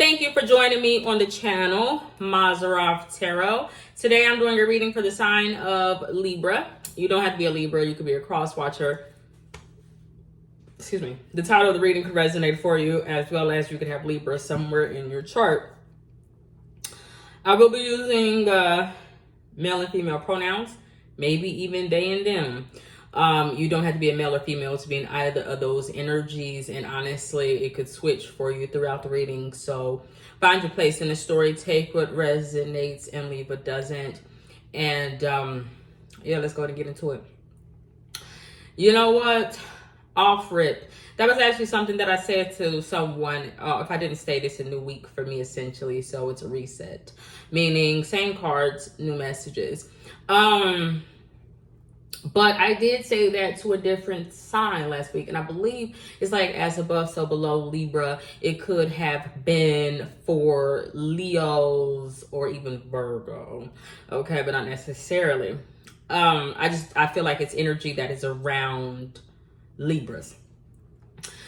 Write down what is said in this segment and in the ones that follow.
Thank you for joining me on the channel, Mazarov Tarot. Today I'm doing a reading for the sign of Libra. You don't have to be a Libra, you could be a cross watcher. Excuse me. The title of the reading could resonate for you, as well as you could have Libra somewhere in your chart. I will be using male and female pronouns, maybe even they and them. You don't have to be a male or female to be in either of those energies, and honestly, it could switch for you throughout the reading. So find your place in the story, take what resonates and leave what doesn't. And yeah, let's go ahead and get into it. You know what? Off rip. That was actually something that I said to someone. If I didn't state, it's a new week for me, essentially. So it's a reset, meaning same cards, new messages. But I did say that to a different sign last week. And I believe it's like as above, so below Libra. It could have been for Leos or even Virgo. Okay, but not necessarily. I feel like it's energy that is around Libras.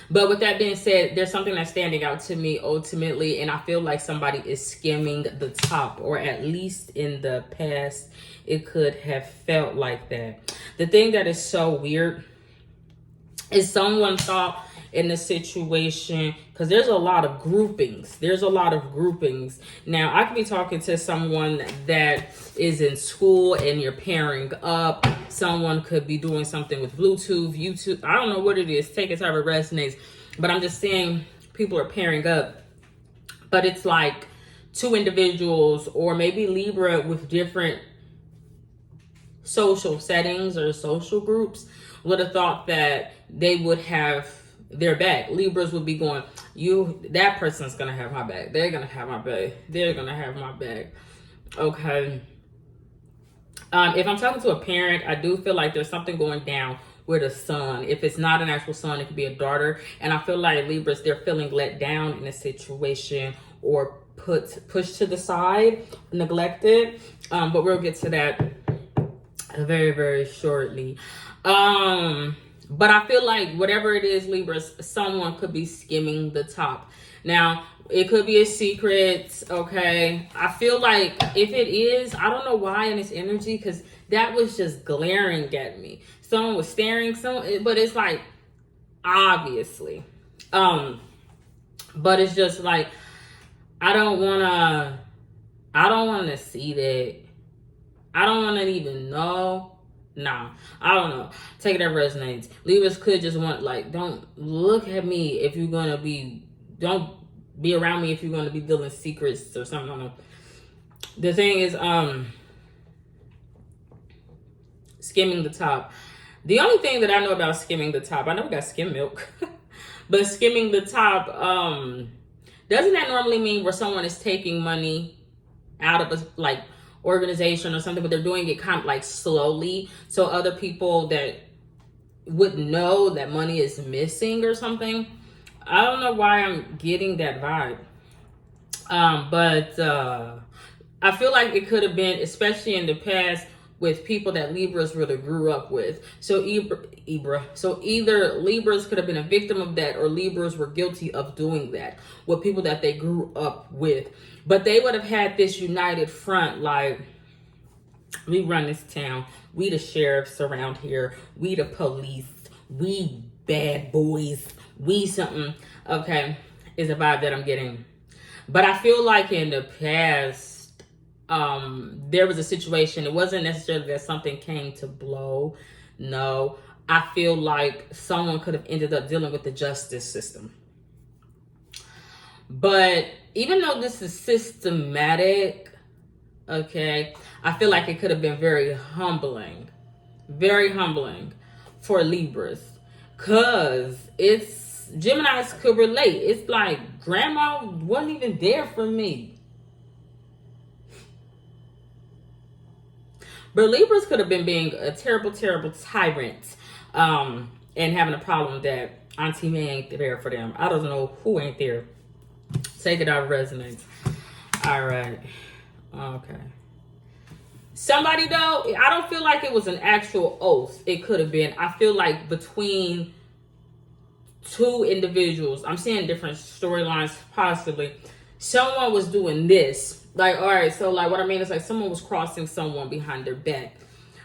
But with that being said, there's something that's standing out to me ultimately, and I feel like somebody is skimming the top, or at least in the past, it could have felt like that. The thing that is so weird is someone thought in the situation, because there's a lot of groupings. Now, I could be talking to someone that is in school and you're pairing up. Someone could be doing something with Bluetooth, YouTube. I don't know what it is. Take it however it resonates. But I'm just saying people are pairing up. But it's like two individuals, or maybe Libra with different social settings or social groups, would have thought that they would have their back. Libras would be going, that person's gonna have my back. They're gonna have my back. They're gonna have my back. Okay. If I'm talking to a parent, I do feel like there's something going down with a son. If it's not an actual son, it could be a daughter. And I feel like Libras, they're feeling let down in a situation, or pushed to the side, neglected. But we'll get to that very, very shortly. But I feel like whatever it is, Libras, someone could be skimming the top. Now, it could be a secret, okay? I feel like if it is, I don't know why in this energy, because that was just glaring at me. Someone was staring, but it's like, obviously. But it's just like, I don't want to see that. I don't want to even know. Nah, I don't know. Take it as resonates. Libras could just want, like, don't look at me if you're going to be, don't be around me if you're going to be dealing secrets or something. I don't know. The thing is, skimming the top. The only thing that I know about skimming the top, I know we got skim milk, but skimming the top, doesn't that normally mean where someone is taking money out of a, like, organization or something, but they're doing it kind of like slowly, so other people that wouldn't know that money is missing or something? I don't know why I'm getting that vibe. But I feel like it could have been, especially in the past, with people that Libras really grew up with. So either Libras could have been a victim of that, or Libras were guilty of doing that with people that they grew up with. But they would have had this united front, like, we run this town. We the sheriffs around here. We the police. We bad boys. We something. Okay, is a vibe that I'm getting. But I feel like in the past, there was a situation. It wasn't necessarily that something came to blow. No, I feel like someone could have ended up dealing with the justice system. But even though this is systematic, okay, I feel like it could have been very humbling for Libras, because it's, Geminis could relate. It's like, grandma wasn't even there for me. But Libras could have been being a terrible, terrible tyrant, and having a problem that Auntie May ain't there for them. I don't know who ain't there. Take it out, resonates. All right. Okay. Somebody, though, I don't feel like it was an actual oath. It could have been. I feel like between two individuals, I'm seeing different storylines possibly. someone was doing this. Like, all right, so like what I mean is like someone was crossing someone behind their back.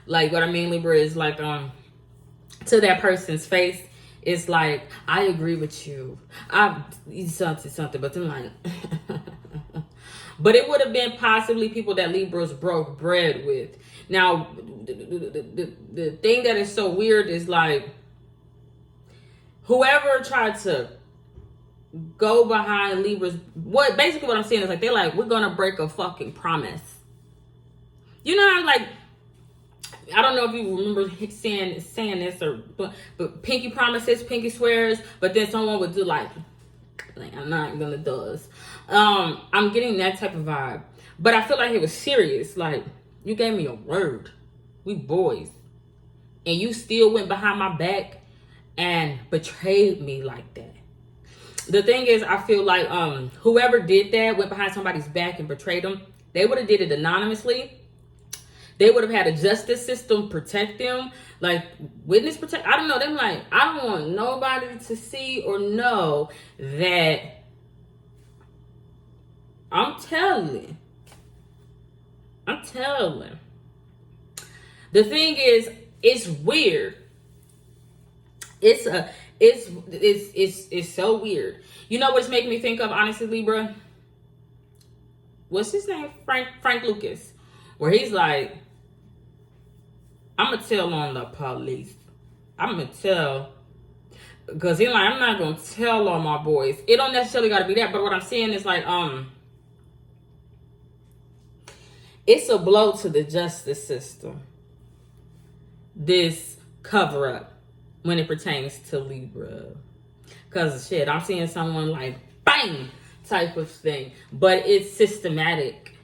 Like what I mean, Libra, is like to that person's face, it's like, I agree with you. I something, but then like but it would have been possibly people that Libras broke bread with. Now the thing that is so weird is like whoever tried to go behind Libras, what basically what I'm saying is like they're like, we're gonna break a fucking promise. You know how like, I don't know if you remember saying this, or but pinky promises, pinky swears, but then someone would do like I'm not gonna do this. I'm getting that type of vibe, but I feel like it was serious. Like, you gave me a word, we boys, and you still went behind my back and betrayed me like that. The thing is, I feel like whoever did that, went behind somebody's back and betrayed them, they would have did it anonymously. They would have had a justice system protect them, like witness protect. I don't know. They're like, I don't want nobody to see or know that I'm telling. The thing is, it's weird. It's so weird. You know what's making me think of, honestly, Libra? What's his name? Frank Lucas. Where he's like, I'm gonna tell on the police. I'm gonna tell, because he's like, I'm not gonna tell on my boys. It don't necessarily gotta be that, but what I'm saying is like, it's a blow to the justice system, this cover up, when it pertains to Libra. Because shit, I'm seeing someone like bang type of thing, but it's systematic.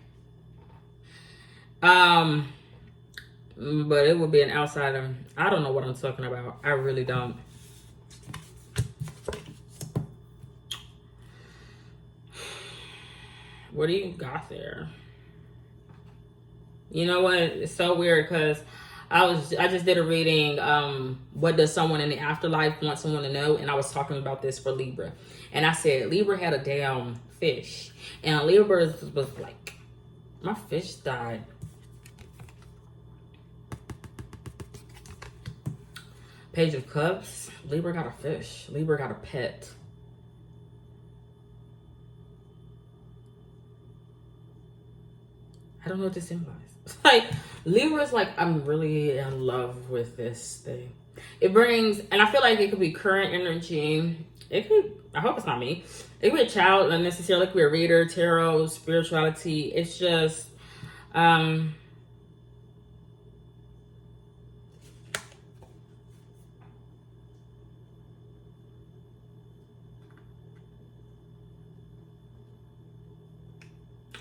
But it would be an outsider. I don't know what I'm talking about. I really don't. What do you got there? You know what? It's so weird because I just did a reading. What does someone in the afterlife want someone to know? And I was talking about this for Libra, and I said Libra had a damn fish, and Libra was like, my fish died. Page of Cups. Libra got a fish. Libra got a pet. I don't know what this implies. Like, Libra's like, I'm really in love with this thing. It brings, and I feel like it could be current energy. It could, I hope it's not me. It could be a child, not necessarily. It could be a reader, tarot, spirituality. It's just,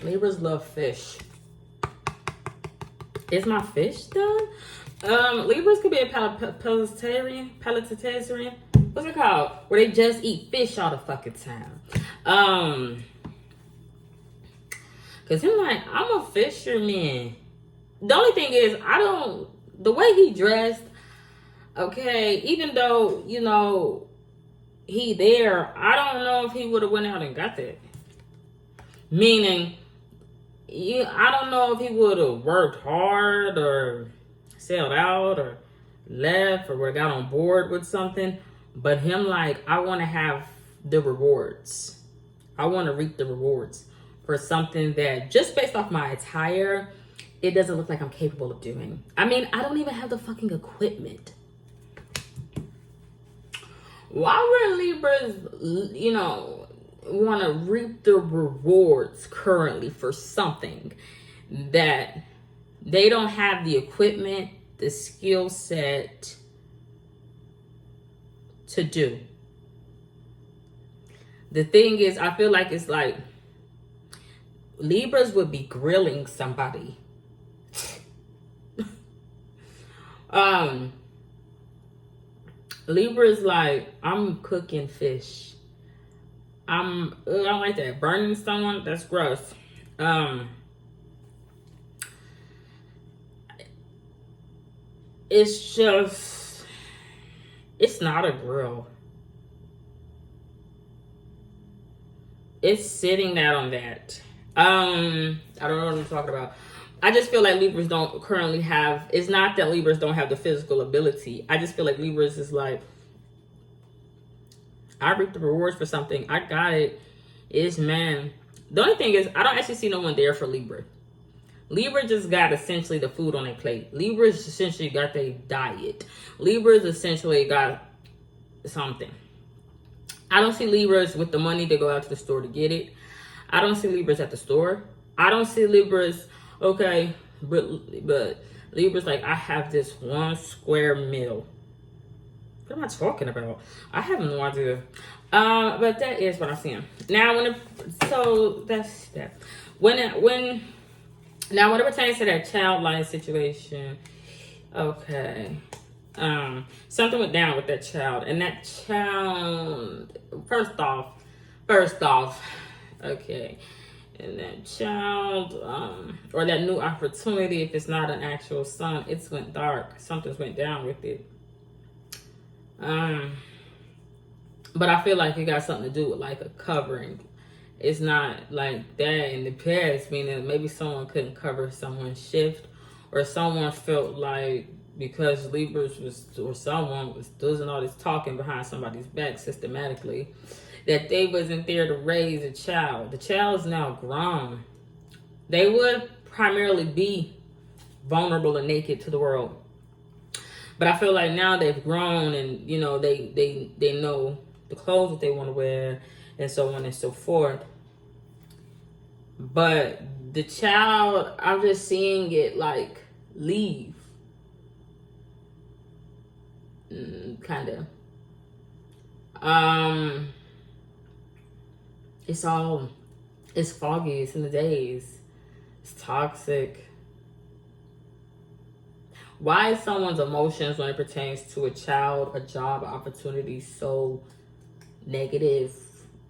Libras love fish. Is my fish done? Libras could be a palatarian. What's it called? Where they just eat fish all the fucking time. Cause he's like, I'm a fisherman. The only thing is, the way he dressed, okay, even though, you know, he there, I don't know if he would have went out and got that. Meaning, I don't know if he would have worked hard or sailed out or left or would have got on board with something. But him like, I want to have the rewards. I want to reap the rewards for something that, just based off my attire, it doesn't look like I'm capable of doing. I mean, I don't even have the fucking equipment. Why would Libras, you know, want to reap the rewards currently for something that they don't have the equipment, the skill set to do? The thing is, I feel like it's like Libras would be grilling somebody. Libra's like, I'm cooking fish. I don't like that. Burning someone, that's gross. It's just, it's not a grill. it's sitting out on that. I don't know what I'm talking about. I just feel like Libras don't currently have, it's not that Libras don't have the physical ability. I just feel like Libras is like, I reap the rewards for something. I got it. It's man. The only thing is, I don't actually see no one there for Libra. Libra just got essentially the food on their plate. Libras essentially got their diet. Libras essentially got something. I don't see Libras with the money to go out to the store to get it. I don't see Libras at the store. I don't see Libras, okay, but Libras like, I have this 1 square meal. What am I talking about? I have no idea. But that is what I'm seeing. Now, so that's that. When it pertains to that child line situation, okay. Something went down with that child, and that child, first off, okay, and that child, or that new opportunity, if it's not an actual son, it's went dark. Something's went down with it. But I feel like it got something to do with like a covering. It's not like that in the past, meaning maybe someone couldn't cover someone's shift, or someone felt like because Libras someone was doing all this talking behind somebody's back systematically, that they wasn't there to raise a child. The child's now grown. They would primarily be vulnerable and naked to the world. But I feel like now they've grown, and you know, they know the clothes that they want to wear and so on and so forth. But the child, I'm just seeing it like leave. Kind of. It's foggy, it's in the days. It's toxic. Why is someone's emotions when it pertains to a child, a job, opportunity so negative?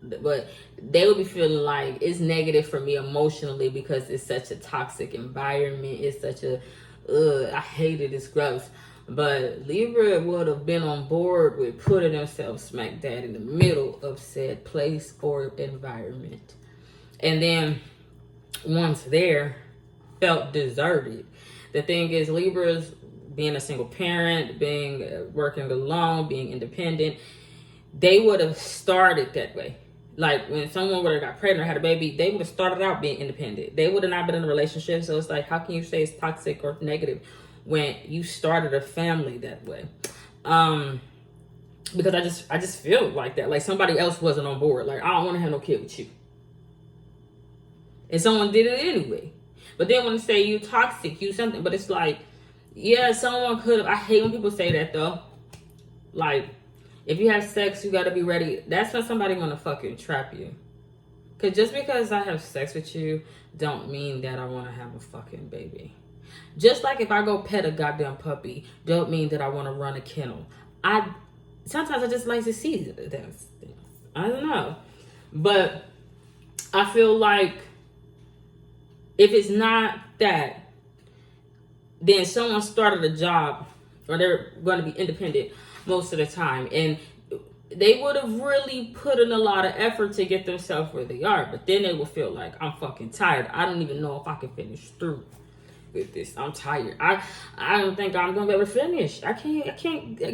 But they would be feeling like it's negative for me emotionally because it's such a toxic environment. It's such a, I hate it, it's gross. But Libra would have been on board with putting themselves smack dab in the middle of said place or environment. And then once there, felt deserted. The thing is, Libras, being a single parent, working alone, being independent, they would have started that way. Like when someone would have got pregnant or had a baby, they would have started out being independent. They would have not been in a relationship. So it's like, how can you say it's toxic or negative when you started a family that way? Because I just feel like that. Like somebody else wasn't on board. Like, I don't want to have no kid with you. And someone did it anyway. But then when they say you toxic, you something, but it's like, yeah, someone could have. I hate when people say that though. Like, if you have sex, you got to be ready. That's when somebody gonna fucking trap you. Because just because I have sex with you don't mean that I want to have a fucking baby. Just like if I go pet a goddamn puppy, don't mean that I want to run a kennel. Sometimes I just like to see that. I don't know. But I feel like if it's not that, then someone started a job, or they're going to be independent most of the time, and they would have really put in a lot of effort to get themselves where they are. But then they will feel like, I'm fucking tired. I don't even know if I can finish through with this. I'm tired. I don't think I'm gonna be able to finish. I can't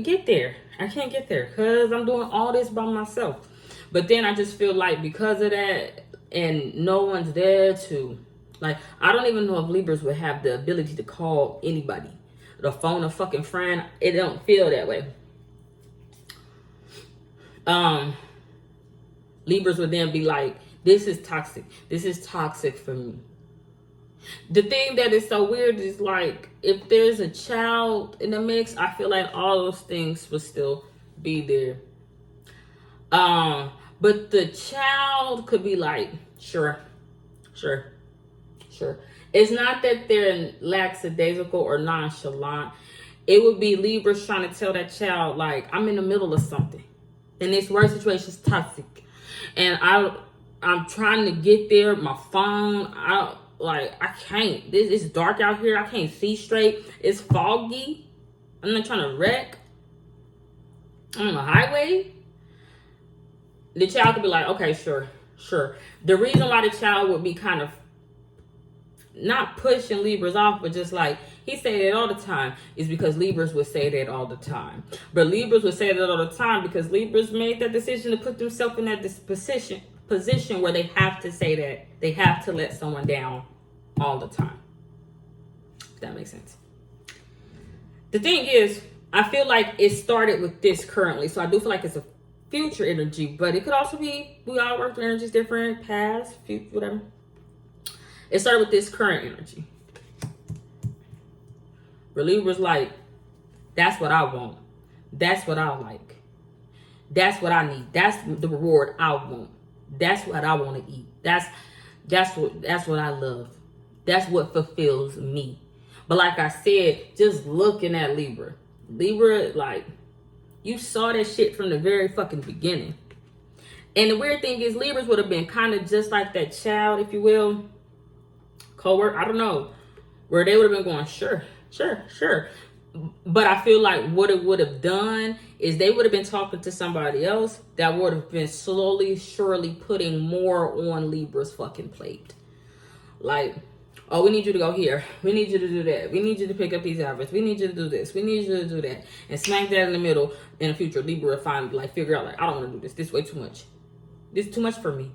get there. I can't get there because I'm doing all this by myself. But then I just feel like because of that, and no one's there to, like, I don't even know if Libras would have the ability to call anybody, to phone a fucking friend. It don't feel that way. Libras would then be like, this is toxic. This is toxic for me. The thing that is so weird is, like, if there's a child in the mix, I feel like all those things would still be there. But the child could be like, sure. It's not that they're lackadaisical or nonchalant. It would be Libras trying to tell that child, like, I'm in the middle of something. And this work situation is toxic. And I'm trying to get there. My phone, I can't. It's dark out here. I can't see straight. It's foggy. I'm not trying to wreck. I'm on the highway. The child could be like, okay, sure. Sure. The reason why the child would be kind of not pushing Libras off, but just like he say that all the time, is because Libras would say that all the time. But Libras would say that all the time because Libras made that decision to put themselves in that position where they have to say that. They have to let someone down all the time. If that makes sense. The thing is, I feel like it started with this currently. So I do feel like it's a future energy, but it could also be, we all work with energies different, past, future, whatever. It started with this current energy. Libras like, that's what I want. That's what I like. That's what I need. That's the reward I want. That's what I want to eat. That's what I love. That's what fulfills me. But like I said, just looking at Libra, like, you saw that shit from the very fucking beginning. And the weird thing is, Libras would have been kind of just like that child, if you will, co-work, I don't know, where they would have been going, sure. But I feel like what it would have done is they would have been talking to somebody else that would have been slowly, surely putting more on Libra's fucking plate. Like, oh, we need you to go here. We need you to do that. We need you to pick up these hours. We need you to do this. We need you to do that. And smack that in the middle. In the future, Libra will finally like figure out, like, I don't want to do this. This way too much. This is too much for me.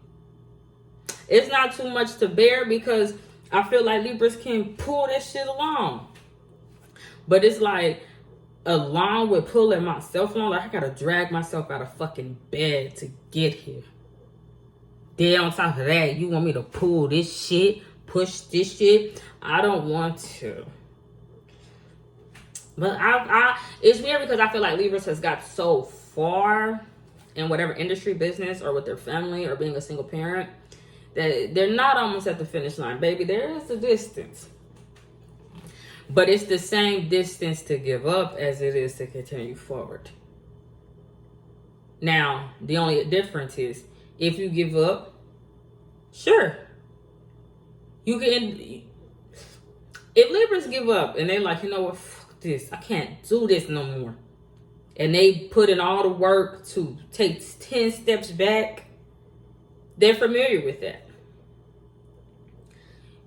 It's not too much to bear because I feel like Libras can pull that shit along. But it's like, along with pulling myself along, like I gotta drag myself out of fucking bed to get here. Then on top of that, you want me to pull this shit, push this shit? I don't want to. But it's weird because I feel like Libras has got so far in whatever industry, business, or with their family, or being a single parent, that they're not almost at the finish line. Baby, there is a distance. But it's the same distance to give up as it is to continue forward. Now, the only difference is, if you give up, sure. You can. If Libras give up and they're like, you know what, fuck this, I can't do this no more, and they put in all the work to take 10 steps back, they're familiar with that.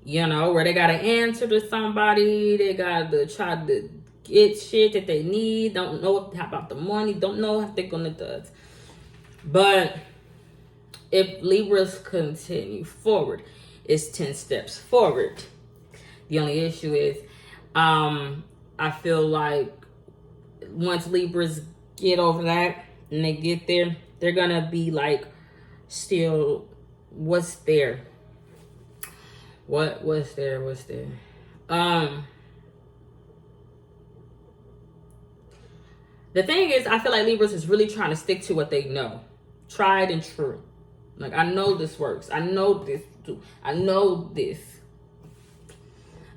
You know, where they got to answer to somebody, they got to try to get shit that they need, don't know about the money, don't know how they're going to do it. But if Libras continue forward, it's 10 steps forward. The only issue is, I feel like once Libras get over that and they get there, they're going to be like, still, what's there? What's there? The thing is, I feel like Libras is really trying to stick to what they know. Tried and true. Like, I know this works. I know this. I know this.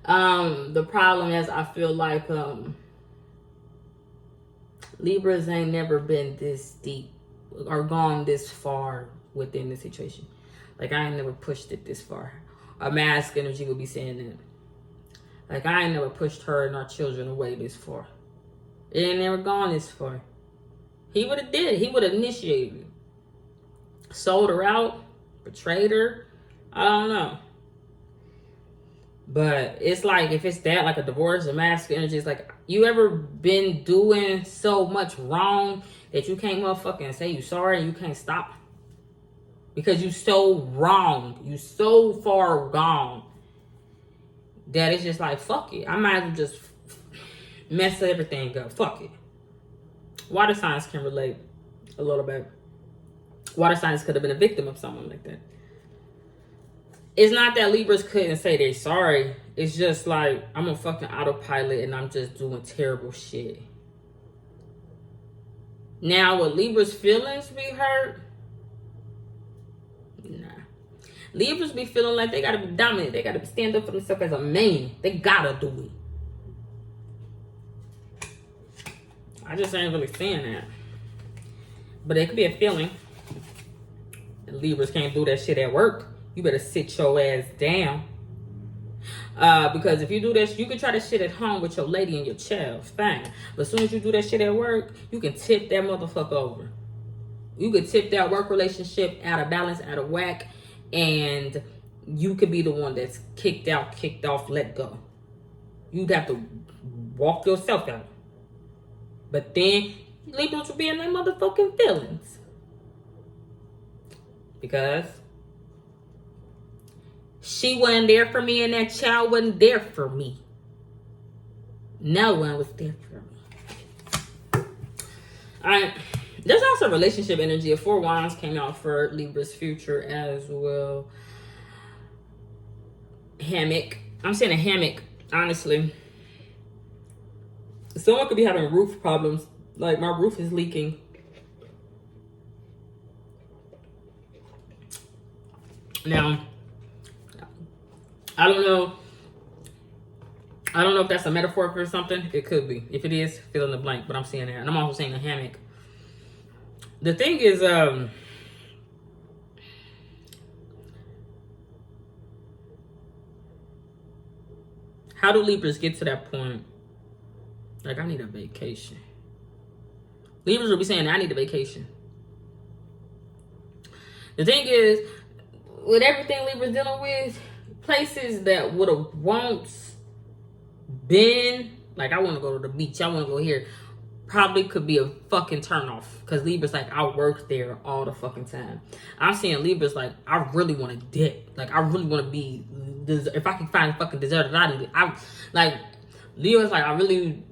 The problem is, I feel like Libras ain't never been this deep or gone this far within the situation. Like, I ain't never pushed it this far. A mask energy would be saying that. Like, I ain't never pushed her and our children away this far. It ain't never gone this far. He would have did it. He would have initiated it. Sold her out. Betrayed her. I don't know. But it's like, if it's that, like a divorce, a mask energy, it's like, you ever been doing so much wrong that you can't motherfucking say you sorry and you can't stop? Because you so wrong. You so far gone that it's just like, fuck it. I might as well just mess everything up. Fuck it. Water signs can relate a little bit. Water signs could have been a victim of someone like that. It's not that Libras couldn't say they're sorry. It's just like, I'm a fucking autopilot and I'm just doing terrible shit. Now, would Libra's feelings be hurt? Nah. Libras be feeling like they gotta be dominant. They gotta stand up for themselves as a man. They gotta do it. I just ain't really saying that. But it could be a feeling. And Libras can't do that shit at work. You better sit your ass down. Because if you do this, you can try to shit at home with your lady and your child. Fine. But as soon as you do that shit at work, you can tip that motherfucker over. You could tip that work relationship out of balance, out of whack, and you could be the one that's kicked out, kicked off, let go. You'd have to walk yourself out. But then Libras will be in their motherfucking feelings. Because she wasn't there for me and that child wasn't there for me. No one was there for me. Alright. There's also relationship energy. A 4 Wands came out for Libra's future as well. Hammock. I'm saying a hammock, honestly. Someone could be having roof problems. Like, my roof is leaking. Now, I don't know if that's a metaphor for something. It could be. If it is, fill in the blank. But I'm saying that. And I'm also saying a hammock. The thing is, how do Libras get to that point? Like, I need a vacation. Libras will be saying, I need a vacation. The thing is, with everything Libra's dealing with, places that would have once been, like, I want to go to the beach, I want to go here, probably could be a fucking turnoff. Because Libra's like, I work there all the fucking time. I'm seeing Libra's like, I really want to dip. Like, I really want to be, if I can find a fucking deserted island, I'm like, Libra's like, I really,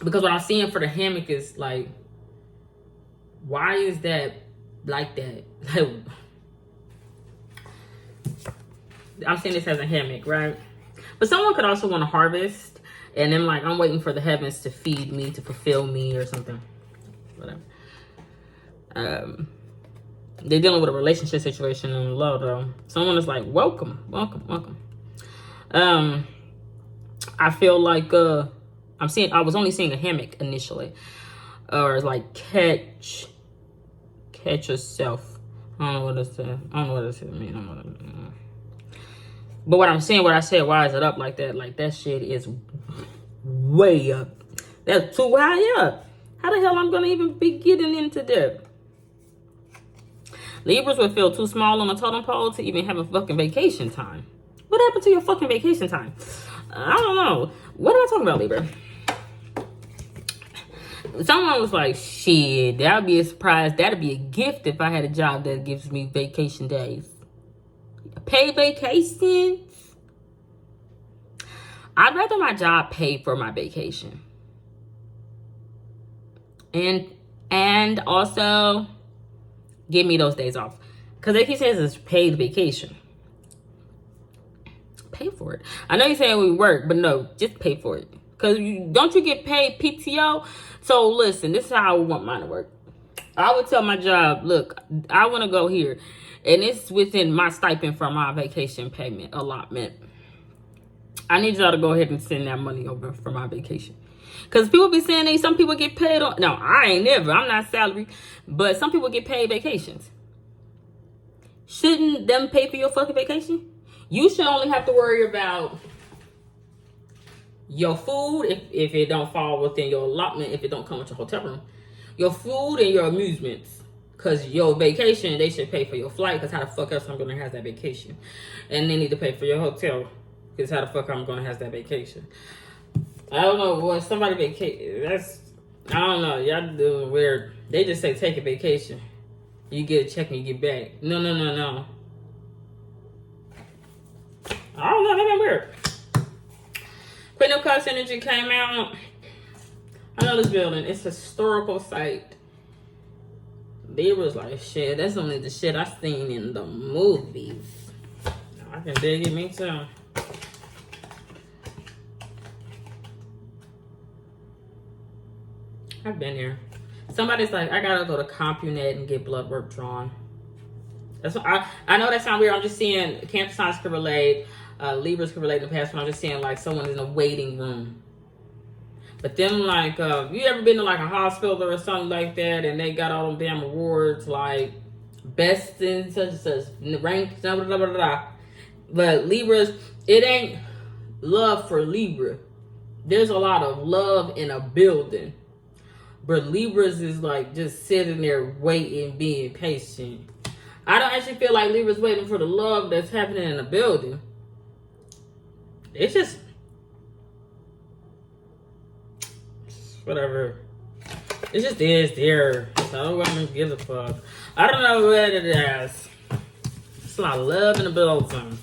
because what I'm seeing for the hammock is like, why is that like that? Like, I'm seeing this as a hammock, right? But someone could also want to harvest, and then like, I'm waiting for the heavens to feed me, to fulfill me or something. Whatever. They're dealing with a relationship situation in love though. Someone is like, welcome. I feel like I was only seeing a hammock initially. Or like catch yourself. I don't know what it says. I don't know what it says. But what I'm saying, what I said, why is it up like that? Like, that shit is way up. That's too high up. How the hell I'm gonna even be getting into that? Libras would feel too small on a totem pole to even have a fucking vacation time. What happened to your fucking vacation time? I don't know. What am I talking about, Libra? Someone was like, shit, that would be a surprise. That'd be a gift if I had a job that gives me vacation days. Paid vacations. I'd rather my job pay for my vacation. And also give me those days off. Because like he says, it's paid vacation. Pay for it. I know you're saying we work, but no, just pay for it. Because don't you get paid PTO? So listen, this is how I want mine to work. I would tell my job, look, I want to go here. And it's within my stipend for my vacation payment allotment. I need y'all to go ahead and send that money over for my vacation. Because people be saying some people get paid on. No, I ain't never. I'm not salary. But some people get paid vacations. Shouldn't them pay for your fucking vacation? You should only have to worry about your food if it don't fall within your allotment, if it don't come with your hotel room. Your food and your amusements. Because your vacation, they should pay for your flight. Because how the fuck else I'm going to have that vacation? And they need to pay for your hotel. Because how the fuck I'm going to have that vacation? I don't know. Boy, somebody vacation. I don't know. Y'all doing weird. They just say take a vacation. You get a check and you get back. No. I don't know. That's weird. Queen of Cups energy came out. I know this building. It's a historical site. They was like, shit, that's only the shit I seen in the movies. I can dig it, me too. I've been here. Somebody's like, I gotta go to CompuNet and get blood work drawn. That's what I know that sounds weird. I'm just seeing Cancer signs can relate, Libras can relate in the past, but I'm just seeing like someone in a waiting room. But then, like, you ever been to, like, a hospital or something like that, and they got all them damn awards, like, best in such and such, rank, blah, blah, blah, blah, blah. But Libras, it ain't love for Libra. There's a lot of love in a building. But Libras is, like, just sitting there waiting, being patient. I don't actually feel like Libra's waiting for the love that's happening in the building. It's just whatever. It just is there. So I don't give a fuck. I don't know what it is. It's a lot of love in the building.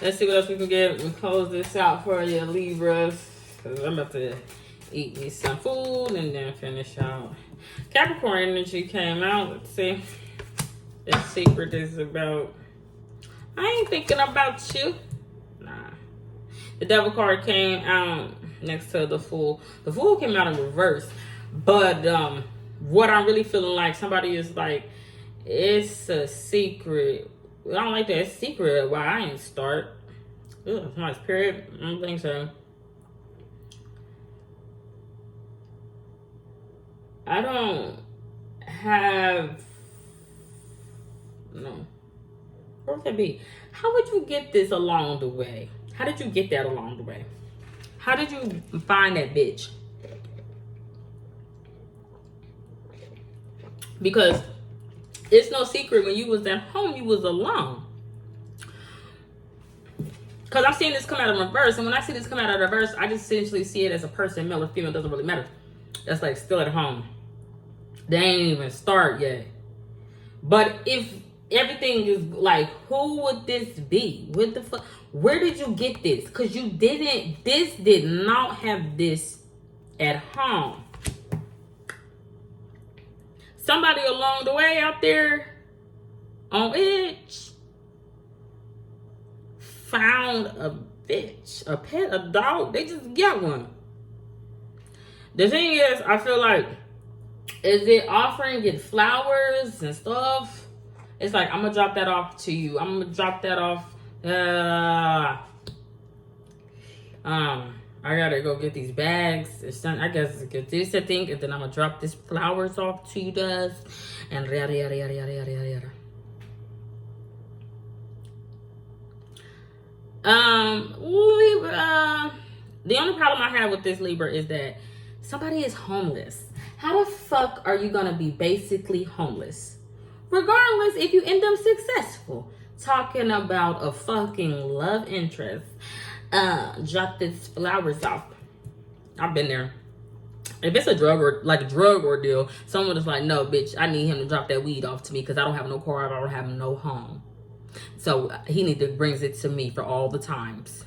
Let's see what else we can get and close this out for you, Libras. Because I'm about to eat me some food and then finish out. Capricorn energy came out. Let's see. This secret is about, I ain't thinking about you. Nah. The Devil card came out next to the Fool. The Fool came out in reverse. But what I'm really feeling like, somebody is like, it's a secret. I don't like that secret. Why I ain't start. Ugh, nice period. I don't think so. I don't have, no. What would that be? How would you get this along the way? How did you get that along the way? How did you find that bitch? Because it's no secret when you was at home, you was alone. Because I've seen this come out of reverse. And when I see this come out of reverse, I just essentially see it as a person, male or female, doesn't really matter. That's like still at home. They ain't even start yet. But if everything is like, who would this be? What the fuck? Where did you get this? Because you didn't, this did not have this at home. Somebody along the way out there on edge found a bitch, a pet, a dog. They just get one. The thing is, I feel like, is it offering it flowers and stuff? It's like, I'm gonna drop that off to you. I'm gonna drop that off. I gotta go get these bags. It's done. I guess get this, I think, and then I'm gonna drop this flowers off to you guys, and yada yada yada yada yada yada. Libra. The only problem I have with this Libra is that somebody is homeless. How the fuck are you gonna be basically homeless? Regardless if you end up successful. Talking about a fucking love interest. Drop this flowers off. I've been there. If it's a drug or like a drug ordeal, someone is like, no, bitch, I need him to drop that weed off to me because I don't have no car, I don't have no home. So he need to brings it to me for all the times.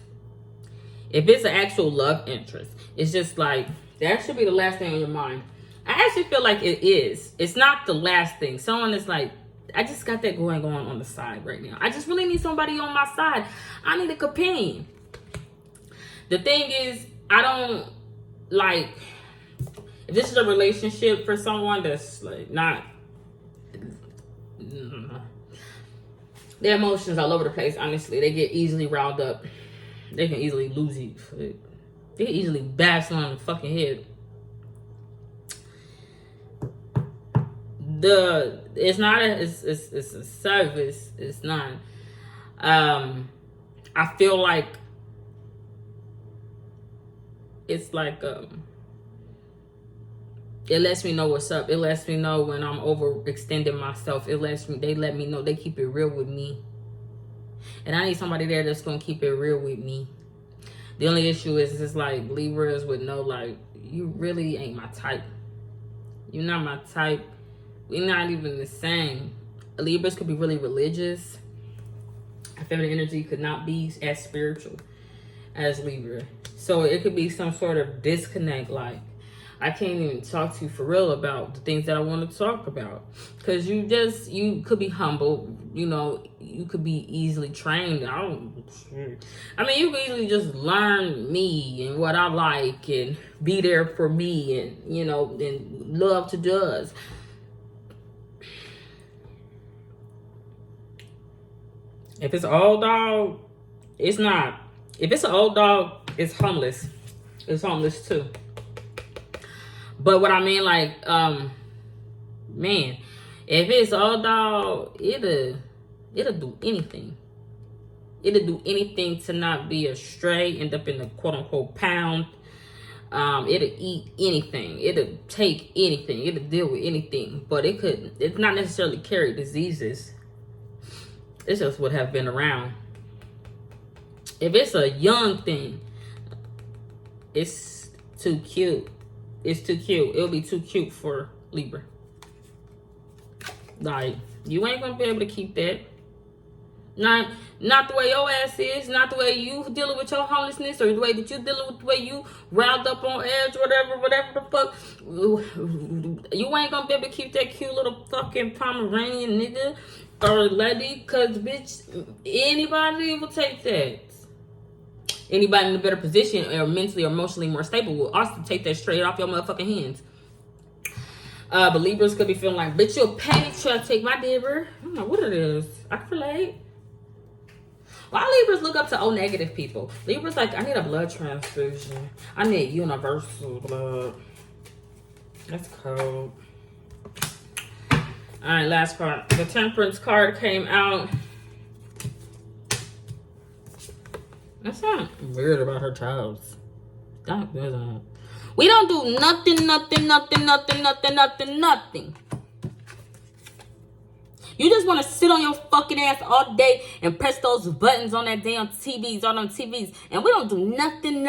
If it's an actual love interest, it's just like, that should be the last thing on your mind. I actually feel like it is. It's not the last thing. Someone is like, I just got that going on the side right now. I just really need somebody on my side. I need a companion. The thing is, I don't like, if this is a relationship for someone that's like not, their emotions all over the place, honestly. They get easily riled up. They can easily lose it. They can easily bash on the fucking head. It's not a, it's a service. It's not. I feel like it's like it lets me know what's up. It lets me know when I'm overextending myself. They let me know. They keep it real with me. And I need somebody there that's gonna keep it real with me. The only issue is it's like Libras would know, like, you really ain't my type. You're not my type. We're not even the same. Libras could be really religious. Feminine energy could not be as spiritual as Libra. So it could be some sort of disconnect, like, I can't even talk to you for real about the things that I want to talk about. Because you could be humble, you know, you could be easily trained. I mean, you could easily just learn me and what I like and be there for me and, you know, and love to does. If it's an old dog, it's not. If it's an old dog, it's homeless. It's homeless too. But what I mean, like, man, if it's an old dog, it'll do anything. It'll do anything to not be a stray, end up in the quote unquote pound. It'll eat anything. It'll take anything. It'll deal with anything. But it's not necessarily carry diseases. It's just what have been around. If it's a young thing, it's too cute. It's too cute. It'll be too cute for Libra. Like, you ain't gonna be able to keep that. Not the way your ass is, not the way you dealing with your homelessness, or the way that you dealing with the way you riled up on edge, whatever the fuck. You ain't gonna be able to keep that cute little fucking Pomeranian nigga or lady, cause bitch, anybody will take that. Anybody in a better position or mentally or emotionally more stable will also take that straight off your motherfucking hands. But Libras could be feeling like, bitch, you'll pay to try to take my dibber. I don't know what it is. I can relate. Why Libras look up to O negative people? Libras like, I need a blood transfusion. I need universal blood. That's cold. Alright, last part. The Temperance card came out. That's not weird about her toes. Stop that. We don't do nothing. You just want to sit on your fucking ass all day and press those buttons on that damn TVs, on them TVs. And we don't do nothing.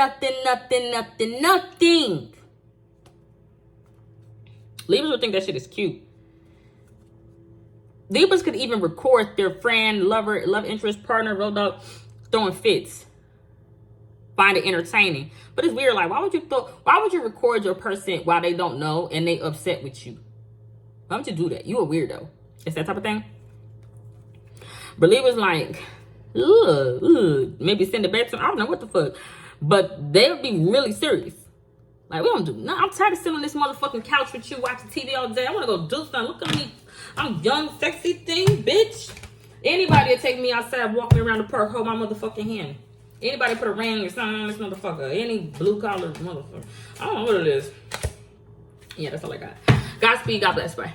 Libras would think that shit is cute. Libras could even record their friend, lover, love interest, partner, road dog, throwing fits. Find it entertaining. But it's weird, like, why would you record your person while they don't know and they upset with you? Why would you do that? You a weirdo. It's that type of thing. But Libras like, maybe send it back to them. I don't know what the fuck. But they'll be really serious. Like, we don't do nothing. I'm tired of sitting on this motherfucking couch with you watching TV all day. I want to go do something. Look at me. I'm young, sexy thing, bitch. Anybody that take me outside walking around the park, hold my motherfucking hand. Anybody put a ring or something on this motherfucker. Any blue collar motherfucker. I don't know what it is. Yeah, that's all I got. Godspeed. God bless. Bye.